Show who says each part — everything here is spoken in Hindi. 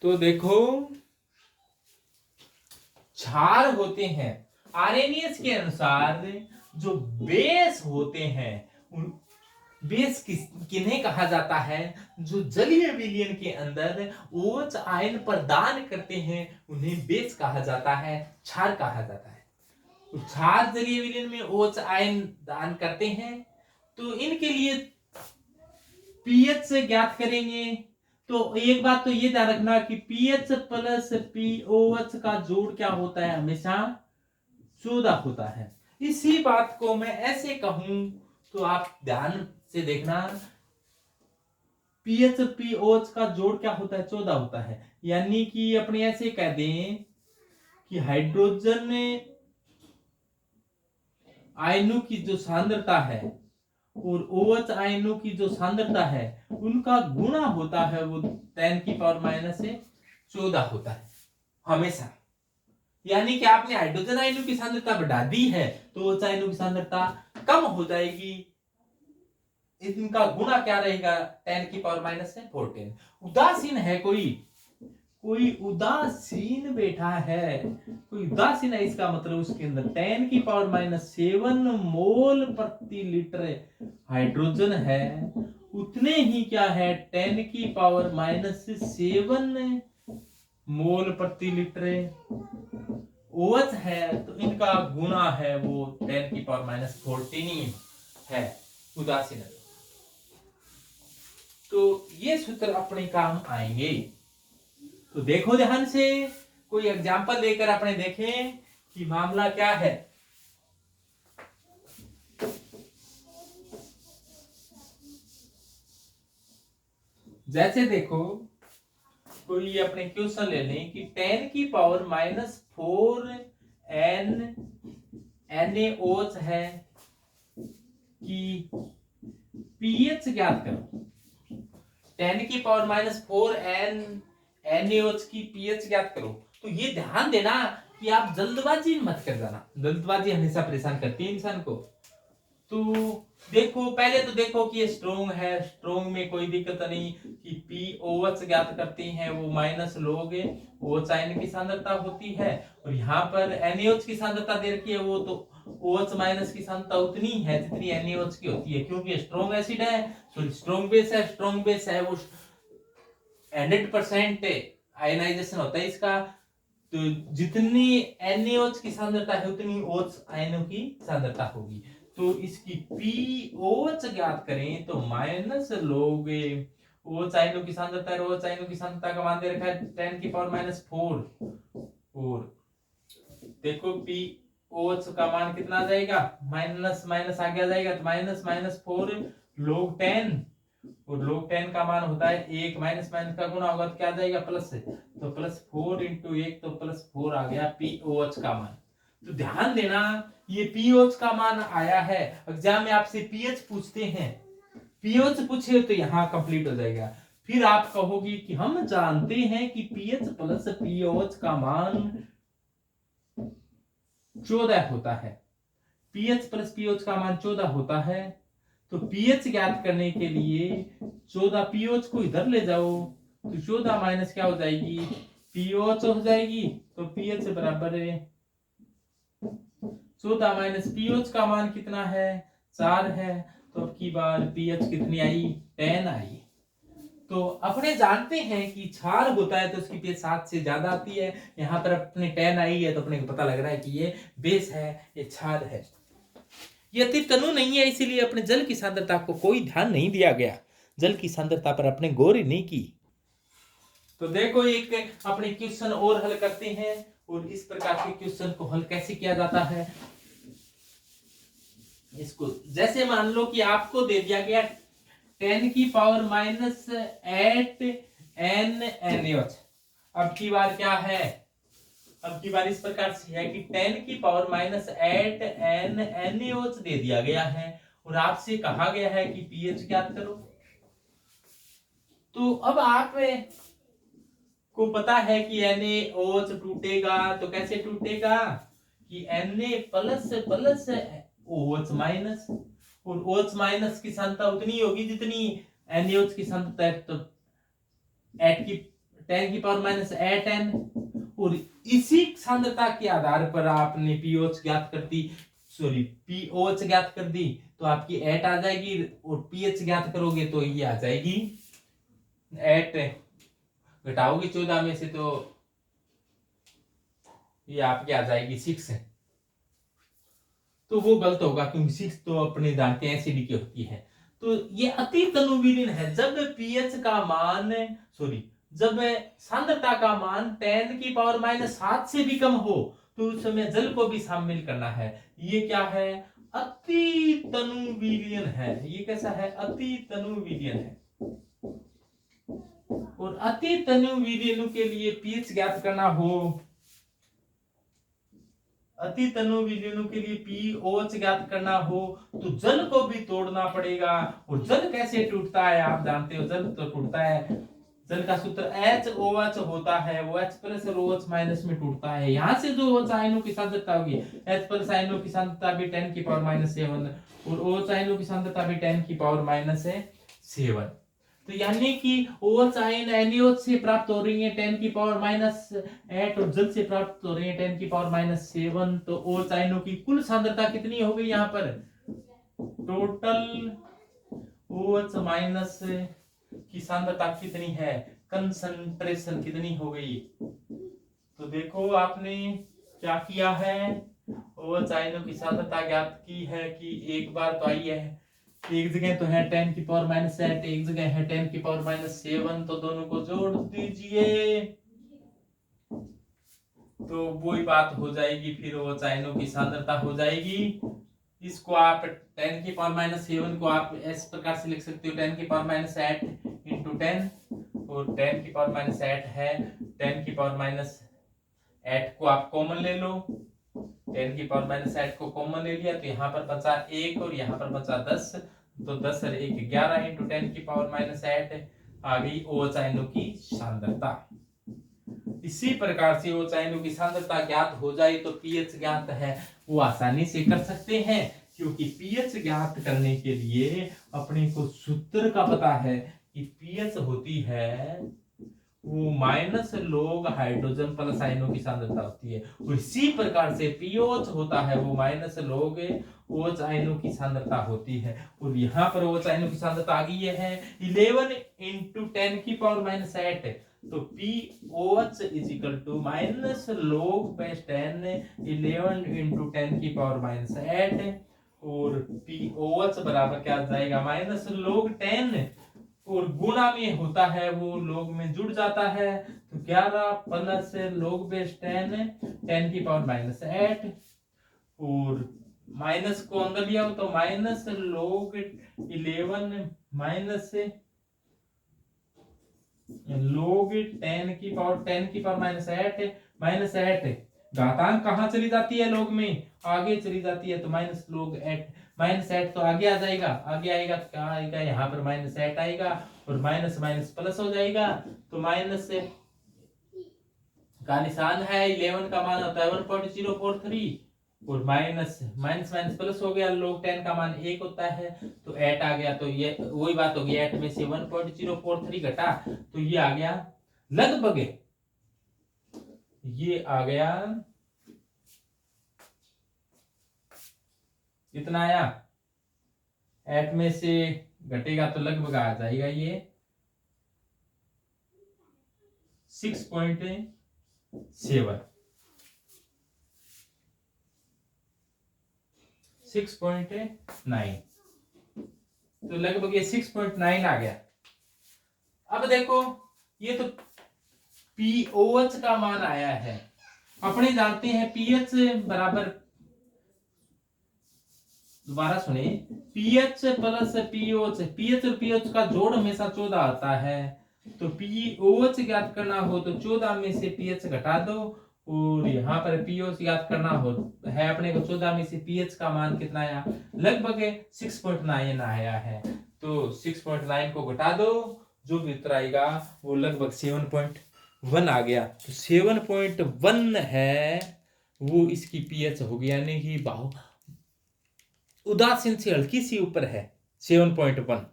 Speaker 1: तो देखो क्षार होते हैं आरएनएस के अनुसार जो बेस होते हैं उन बेस किन्हें कहा जाता है? जो जलीय विलयन के अंदर OH आयन प्रदान करते हैं उन्हें बेस कहा जाता है, क्षार कहा जाता है। तो क्षार जलीय विलयन में OH आयन दान करते हैं तो इनके लिए पीएच से ज्ञात करेंगे। तो एक बात तो ये ध्यान रखना कि पीएच प्लस पीओएच का जोड़ क्या होता है? हमेशा 14 होता है। इसी बात को मैं ऐसे कहूं तो आप ध्यान से देखना, पीएच पीओएच का जोड़ क्या होता है? 14 होता है। यानी कि अपने ऐसे कह दें कि हाइड्रोजन आयनों की जो सांद्रता है और OH आयनों की जो सांद्रता है उनका गुणा होता है वो 10⁻⁴ होता है हमेशा। यानी कि आपने हाइड्रोजन आयनों की सांद्रता बढ़ा दी है तो OH आयनों की सांद्रता कम हो जाएगी। इनका गुणा क्या रहेगा? 10⁻⁴। उदासीन है कोई उदासीन बैठा है, कोई उदासीन है, इसका मतलब उसके अंदर 10⁻⁷ मोल प्रति लीटर हाइड्रोजन है, उतने ही क्या है 10⁻⁷ मोल प्रति लीटर OH है। तो इनका गुणा है वो 10⁻⁴ है उदासीन। तो ये सूत्र अपने काम आएंगे। तो देखो ध्यान से, कोई एग्जाम्पल लेकर अपने देखें कि मामला क्या है। जैसे देखो कोई अपने क्वेश्चन ले लें कि 10⁻⁴ NaOH है कि पीएच ज्ञात करो। 10⁻⁴ NaOH की पीएच ज्ञात करो। तो ये ध्यान देना कि आप जल्दबाजी मत कर जाना, जल्दबाजी हमेशा परेशान करती है इंसान को। तो देखो पहले तो देखो कि ये स्ट्रोंग है, स्ट्रोंग में कोई दिक्कत नहीं कि POH ज्ञात करती हैं वो माइनस लोग OH आयन की सांद्रता होती है और यहाँ पर NaOH की सांद्रता दे रखी है, वो तो OH माइनस की सांद्रता उतनी है जितनी NaOH की होती है, क्योंकि स्ट्रोंग एसिड है, स्ट्रोंग बेस है, स्ट्रोंग बेस है वो 100% आयनाइजेशन होता है इसका। तो जितनी NaOH की सांद्रता है उतनी OH आयनों की सांद्रता होगी। तो इसकी POH ज्ञात करें तो माइनस लोग OH आयनों की सांद्रता है, OH आयनों की सांद्रता का मान दे रखा है 10⁻⁴ और देखो POH का मान कितना आ जाएगा? माइनस माइनस आगे आ जाएगा तो -4 log 10 और log 10 का मान होता है 1, माइनस माइनस का गुणा होगा तो क्या आ जाएगा? प्लस से, तो +4 × 1 तो +4 आ गया POH का मान। तो ध्यान देना ये POH का मान आया है। एग्जाम में आपसे पीएच पूछते हैं, पीएच पूछे तो यहाँ कंप्लीट हो जाएगा। फिर आप कहोगे कि हम जानते हैं कि पीएच प्लस POH का मान 14 होता है, पीएच प्लस POH का मान 14 होता है। तो पीएच ज्ञात करने के लिए 14 POH को इधर ले जाओ तो 14 माइनस क्या हो जाएगी? POH हो जाएगी। तो पीएच बराबर है 14 माइनस POH का मान कितना है? 4 है। तो अब की बार पीएच कितनी आई? 10 आई। तो अपने जानते हैं कि क्षार होता है तो उसकी पीएच 7 से ज्यादा आती है। यहाँ पर अपने 10 आई है तो अपने को पता लग रहा है कि ये बेस है, ये क्षार है। ये अतिरिक्त अणु नहीं है, इसीलिए अपने जल की सांद्रता को कोई ध्यान नहीं दिया गया, जल की सांद्रता पर अपने गौर ही नहीं की। तो देखो एक अपने क्वेश्चन और हल करते हैं और इस प्रकार के क्वेश्चन को हल कैसे किया जाता है। इसको जैसे मान लो कि आपको दे दिया गया 10⁻⁸ NaOH। अब की बार क्या है? अब की बार इस प्रकार से है कि 10⁻⁸ NaOH दे दिया गया है और आपसे कहा गया है कि पीएच ज्ञात करो। तो अब आप को पता है कि NaOH टूटेगा तो कैसे टूटेगा कि Na प्लस OH माइनस, और OH माइनस की सांद्रता उतनी होगी जितनी NaOH की सांद्रता है। तो 10⁻8n, और इसी सांद्रता के आधार पर आपने पीओएच ज्ञात कर दी, पीओएच ज्ञात कर दी तो आपकी 8 आ जाएगी, और पीएच ज्ञात करोगे तो ये आ जाएगी 8, घटाओगे 14 में से तो ये आपकी आ जाएगी 6 है। तो वो गलत होगा, क्योंकि 6 तो अपने जानते हैं एसिड की होती है। तो ये अति तनुविलीन है। जब पीएच का मान जब सांद्रता का मान 10⁻7 से भी कम हो तो उस समय जल को भी शामिल करना है। ये क्या है? अति तनुविलीन है। ये कैसा है? अति तनुविलीन है। और अति तनुविलीन के लिए पीएच ज्ञात करना हो, अति तनुविलीनों के लिए पीओएच ज्ञात करना हो तो जल को भी तोड़ना पड़ेगा। और जल कैसे टूटता है आप जानते हो, जल तो टूटता है, जल का सूत्र HOH होता है, वो H प्लस और OH माइनस में टूटता है। यहाँ से जो OH आयनों की सांद्रता होगी, H प्लस आयनों की सांद्रता भी 10⁻7 और OH आयनों की सांद्रता भी 10⁻7। तो यानी कि OH आयन NaOH से प्राप्त हो रही है 10⁻8 और जल से प्राप्त हो रही है 10⁻7। तो OH आयनों की कुल सांद्रता कितनी हो गई? यहाँ पर टोटल OH माइनस की सांद्रता कितनी है, कंसंट्रेशन कितनी हो गई? तो देखो आपने क्या किया है, OH आयनों की सांद्रता ज्ञात की है कि एक बार तो आई है, एक जगह तो है 10⁻8, एक जगह है 10⁻7, तो दोनों को जोड़ दीजिए तो वही बात हो जाएगी, फिर OH आयनों की सांद्रता हो जाएगी। इसको आप 10⁻7 को आप इस प्रकार से लिख सकते हो 10⁻8 into 10, और 10⁻8 है 10⁻8 को आप कॉमन ले लो, 10⁻8 को कॉमन ले लिया तो यहाँ पर बचा 1 और यहाँ पर बचा 10, तो 10 और 1 11 into 10⁻8 आ गई OH आयनों की सांद्रता। इसी प्रकार से OH आयनों की सांद्रता ज्ञात हो जाए तो पीएच ज्ञात है वो आसानी से कर सकते हैं, क्योंकि पीएच ज्ञात करने के लिए अपने को सूत्र का पता है कि पीएच होती है वो माइनस log हाइड्रोजन प्लस आयनों की सांद्रता होती है, और इसी प्रकार से पीओएच होता है वो माइनस log OH आयनों की सांद्रता होती है। और यहाँ पर OH आयनों की सांद्रता आ गई है 11 into 10⁻8, तो POH is equal to minus log base 10 11 into 10⁻8, और POH बराबर क्या आ जाएगा? माइनस log 10, और गुणा में होता है वो log में जुड़ जाता है, तो 11 प्लस log base 10 10⁻8, और माइनस को अंदर लिया हो तो minus log 11 minus log 10⁻8 minus 8, घातांक कहाँ चली जाती है? log में आगे चली जाती है, तो माइनस log 8 माइनस 8 तो आगे आ जाएगा, आगे आएगा तो क्या आएगा? यहाँ पर माइनस 8 आएगा, और माइनस माइनस प्लस हो जाएगा, तो माइनस का निशान है 11 का मान होता है 1.043, और माइनस माइनस माइनस प्लस हो गया, log 10 का मान 1 होता है, तो 8 आ गया, तो ये वही बात होगी, 8 में से 1.043 घटा तो ये आ गया लगभग, ये आ गया कितना आया? 8 में से घटेगा तो लगभग आ जाएगा ये 6.7, तो लगभग ये 6.9 आ गया। अब देखो ये तो पीओएच का मान आया है, अपने जानते हैं पीएच बराबर, दोबारा सुने, पीएच प्लस पीओएच, पीएच और पीओएच का जोड़ हमेशा 14 आता है, तो पीओएच ज्ञात करना हो तो 14 में से पीएच घटा दो, और यहाँ पर पीओएच ज्ञात करना हो है अपने को 14 में से पीएच का मान कितना आया? लगभग 6.9 आया है, तो 6.9 को घटा दो, जो भी उत्तर आएगा वो लगभग 7.1 आ गया, तो 7.1 है वो इसकी पीएच होगी, यानी कि उदासीन से हल्की सी ऊपर है 7.1।